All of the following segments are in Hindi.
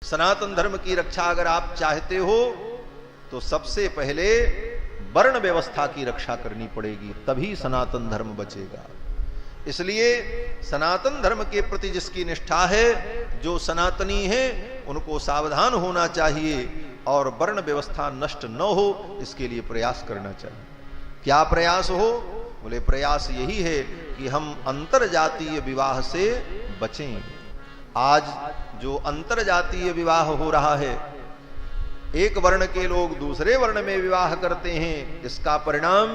सनातन धर्म की रक्षा अगर आप चाहते हो तो सबसे पहले वर्ण व्यवस्था की रक्षा करनी पड़ेगी, तभी सनातन धर्म बचेगा। इसलिए सनातन धर्म के प्रति जिसकी निष्ठा है, जो सनातनी है, उनको सावधान होना चाहिए और वर्ण व्यवस्था नष्ट न हो इसके लिए प्रयास करना चाहिए। क्या प्रयास हो? बोले प्रयास यही है कि हम अंतरजातीय विवाह से बचें। आज जो अंतरजातीय विवाह हो रहा है, एक वर्ण के लोग दूसरे वर्ण में विवाह करते हैं, इसका परिणाम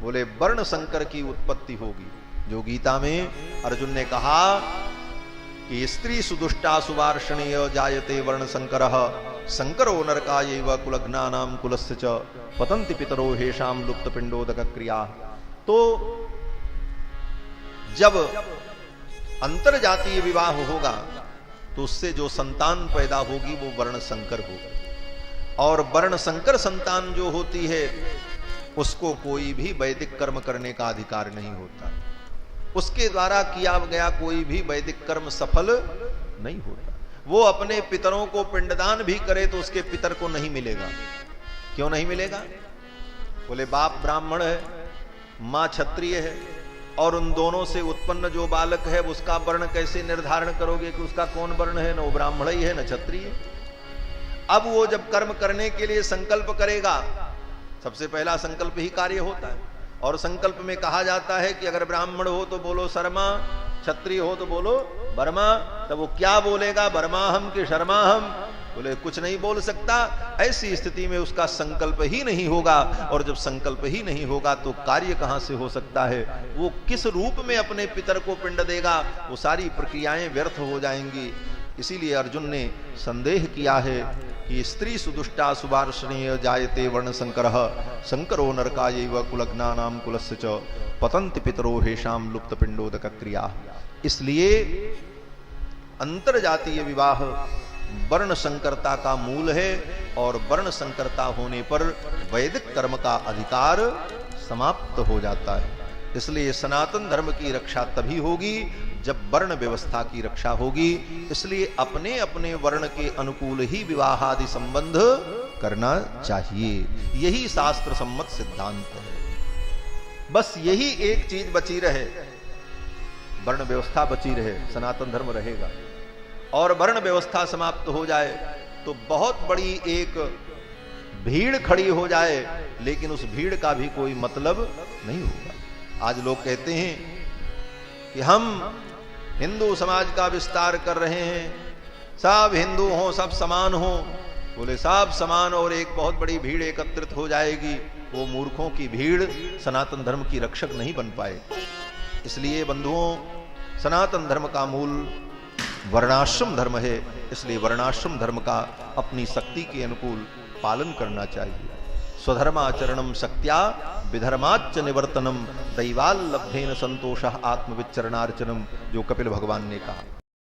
बोले वर्ण संकर की उत्पत्ति होगी। जो गीता में अर्जुन ने कहा कि स्त्री सुदुष्टा सुवार्षणीय जायते वर्ण संकरः संकरो नरकायैव कुलघ्नानां कुलस्य च पतन्ति पितरो हेषां लुप्त पिंडोदक क्रिया। तो जब अंतरजातीय विवाह होगा तो उससे जो संतान पैदा होगी वो वर्ण संकर होगी, और वर्ण संकर संतान जो होती है उसको कोई भी वैदिक कर्म करने का अधिकार नहीं होता। उसके द्वारा किया गया कोई भी वैदिक कर्म सफल नहीं होता। वो अपने पितरों को पिंडदान भी करे तो उसके पितर को नहीं मिलेगा। क्यों नहीं मिलेगा? बोले बाप ब्राह्मण है, मां क्षत्रिय है, और उन दोनों से उत्पन्न जो बालक है उसका वर्ण कैसे निर्धारण करोगे कि उसका कौन वर्ण है? न वो ब्राह्मण ही है न क्षत्रिय। अब वो जब कर्म करने के लिए संकल्प करेगा, सबसे पहला संकल्प ही कार्य होता है, और संकल्प में कहा जाता है कि अगर ब्राह्मण हो तो बोलो शर्मा, क्षत्रिय हो तो बोलो वर्मा। तब वो क्या बोलेगा, वर्मा हम कि शर्मा हम? बोले कुछ नहीं बोल सकता। ऐसी स्थिति में उसका संकल्प ही नहीं होगा, और जब संकल्प ही नहीं होगा तो कार्य कहां से हो सकता है? वो किस रूप में अपने पितर को पिंड देगा? वो सारी प्रक्रियाएं व्यर्थ हो जाएंगी। इसीलिए अर्जुन ने संदेह किया है कि स्त्री सुदुष्टा सुवार्षणीय जायते वर्ण संकरः संकरो नरकायैव कुलघ्नानां कुलस्य च पतन्ति पितरो हेषां लुप्त पिंडोदक क्रिया। इसलिए अंतरजातीय विवाह वर्ण संकरता का मूल है, और वर्ण संकरता होने पर वैदिक कर्म का अधिकार समाप्त हो जाता है। इसलिए सनातन धर्म की रक्षा तभी होगी जब वर्ण व्यवस्था की रक्षा होगी। इसलिए अपने अपने वर्ण के अनुकूल ही विवाह आदि संबंध करना चाहिए। यही शास्त्र सम्मत सिद्धांत है। बस यही एक चीज बची रहे, वर्ण व्यवस्था बची रहे, सनातन धर्म रहेगा। और वर्ण व्यवस्था समाप्त हो जाए तो बहुत बड़ी एक भीड़ खड़ी हो जाए, लेकिन उस भीड़ का भी कोई मतलब नहीं होगा। आज लोग कहते हैं कि हम हिंदू समाज का विस्तार कर रहे हैं, सब हिंदू हों, सब समान हों। बोले सब समान और एक बहुत बड़ी भीड़ एकत्रित हो जाएगी, वो मूर्खों की भीड़ सनातन धर्म की रक्षक नहीं बन पाए। इसलिए बंधुओं, सनातन धर्म का मूल वर्णाश्रम धर्म है। इसलिए वर्णाश्रम धर्म का अपनी शक्ति के अनुकूल पालन करना चाहिए। स्वधर्माचरणम शक्त्या विधर्माच्च निवर्तनम दैवाल्लब्धेन संतोषः आत्मविचरणार्चनम, जो कपिल भगवान ने कहा।